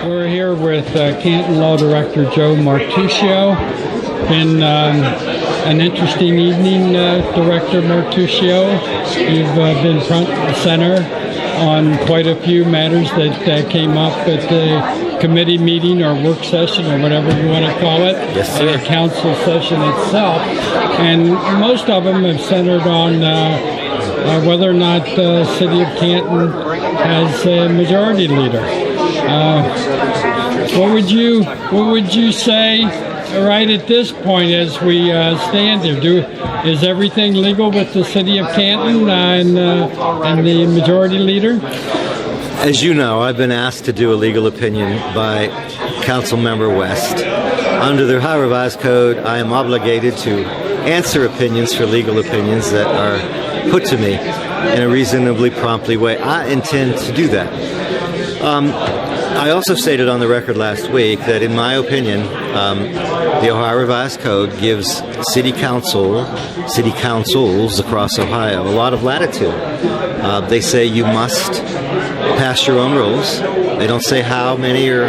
We're here with Canton Law Director Joe Martuccio. Been an interesting evening, Director Martuccio. You've been front and center on quite a few matters that came up at the committee meeting or work session or whatever you want to call it. Yes, sir. The council session itself. And most of them have centered on whether or not the city of Canton has a majority leader. What would you say right at this point as we stand here? Is everything legal with the city of Canton and the majority leader? As you know, I've been asked to do a legal opinion by Council Member West. Under the Ohio Revised Code, I am obligated to answer opinions for legal opinions that are put to me in a reasonably promptly way. I intend to do that. I also stated on the record last week that, in my opinion, the Ohio Revised Code gives city councils across Ohio a lot of latitude. They say you must pass your own rules. They don't say how many or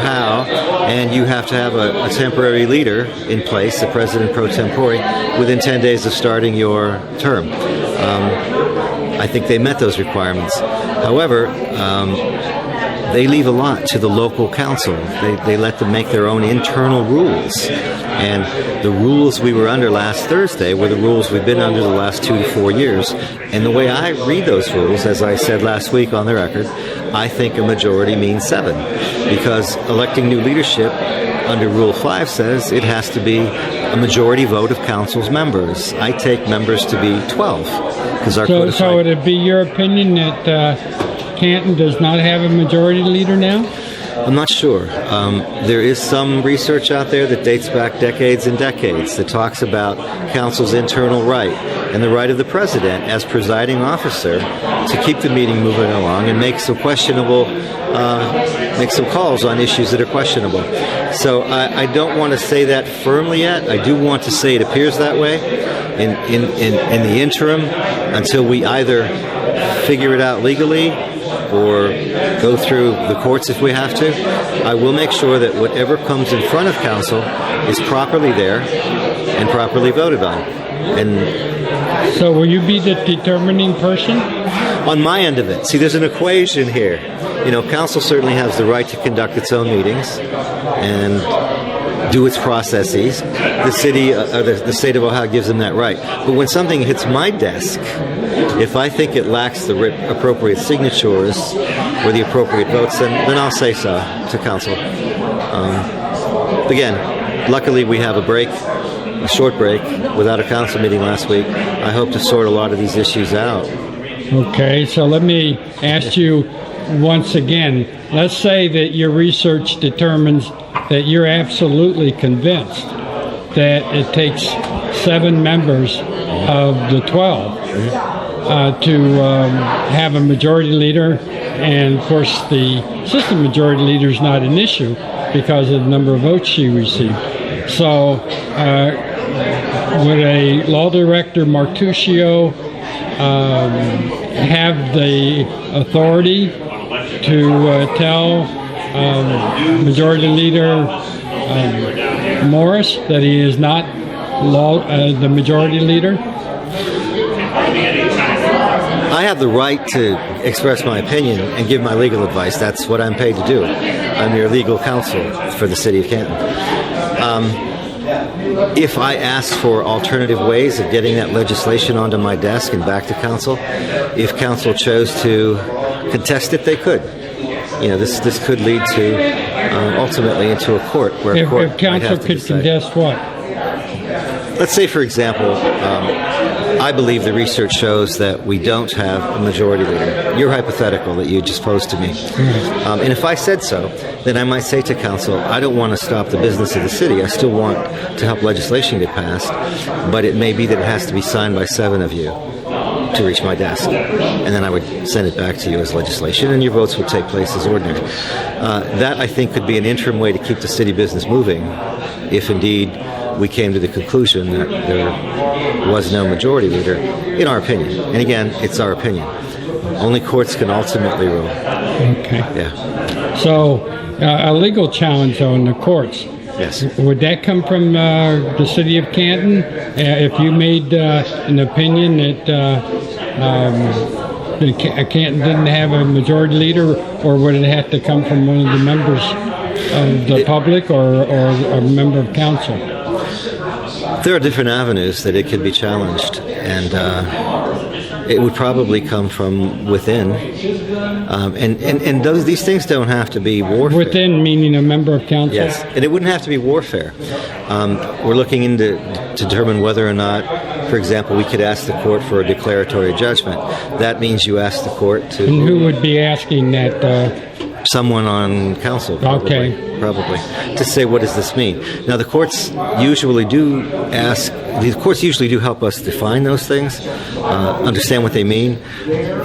how, and you have to have a temporary leader in place, the president pro tempore, within 10 days of starting your term. I think they met those requirements. However, they leave a lot to the local council. They let them make their own internal rules. And the rules we were under last Thursday were the rules we've been under the last 2 to 4 years. And the way I read those rules, as I said last week on the record, I think a majority means 7. Because electing new leadership under Rule 5 says it has to be a majority vote of council's members. I take members to be 12. So would it be your opinion that Canton does not have a majority leader now? I'm not sure. There is some research out there that dates back decades and decades that talks about council's internal right and the right of the president as presiding officer to keep the meeting moving along and make some calls on issues that are questionable. So I don't want to say that firmly yet. I do want to say it appears that way. In the interim, until we either figure it out legally or go through the courts if we have to, I will make sure that whatever comes in front of council is properly there and properly voted on. And so will you be the determining person? On my end of it. See, there's an equation here. You know, council certainly has the right to conduct its own meetings and do its processes. The city, the state of Ohio gives them that right. But when something hits my desk, if I think it lacks the appropriate signatures or the appropriate votes, then I'll say so to council. Again, luckily we have a short break, without a council meeting last week. I hope to sort a lot of these issues out. Okay, so let me ask you once again. Let's say that your research determines that you're absolutely convinced that it takes 7 members of the 12 to have a majority leader, and of course the assistant majority leader is not an issue because of the number of votes she received. So would a law director Martuccio have the authority to tell Majority Leader Morris that he is not the majority leader? I have the right to express my opinion and give my legal advice. That's what I'm paid to do. I'm your legal counsel for the city of Canton. If I asked for alternative ways of getting that legislation onto my desk and back to council, if council chose to contest it, they could. You know, this could lead to ultimately into a court where if council could contest what? Let's say, for example, I believe the research shows that we don't have a majority leader. Your hypothetical that you just posed to me. And if I said so, then I might say to council, I don't want to stop the business of the city. I still want to help legislation get passed, but it may be that it has to be signed by 7 of you to reach my desk. And then I would send it back to you as legislation, and your votes would take place as ordinary. That, I think, could be an interim way to keep the city business moving, if indeed we came to the conclusion that there was no majority leader, in our opinion. And again, it's our opinion. Only courts can ultimately rule. Okay. Yeah. So a legal challenge on the courts. Yes. Would that come from the city of Canton? If you made an opinion that Canton didn't have a majority leader, or would it have to come from one of the members of the public or a member of council? There are different avenues that it could be challenged, and it would probably come from within. And these things don't have to be warfare. Within meaning a member of council? Yes, and it wouldn't have to be warfare. We're looking into to determine whether or not, for example, we could ask the court for a declaratory judgment. That means you ask the court to... And who would be asking that? Someone on council, probably, to say, what does this mean? Now, the courts usually do help us define those things, understand what they mean,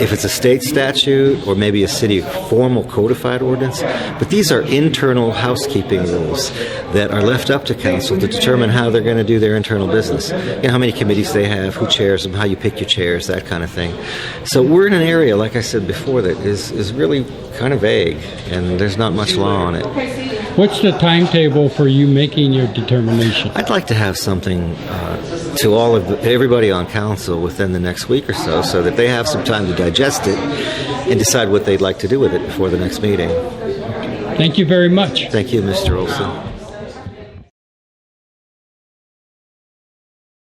if it's a state statute or maybe a city formal codified ordinance. But these are internal housekeeping rules that are left up to council to determine how they're going to do their internal business. You know, how many committees they have, who chairs them, how you pick your chairs, that kind of thing. So we're in an area, like I said before, that is really kind of vague, and there's not much law on it. What's the timetable for you making your determination? I'd like to have something to everybody on council within the next week or so that they have some time to digest it and decide what they'd like to do with it before the next meeting. Thank you very much. Thank you, Mr. Olson.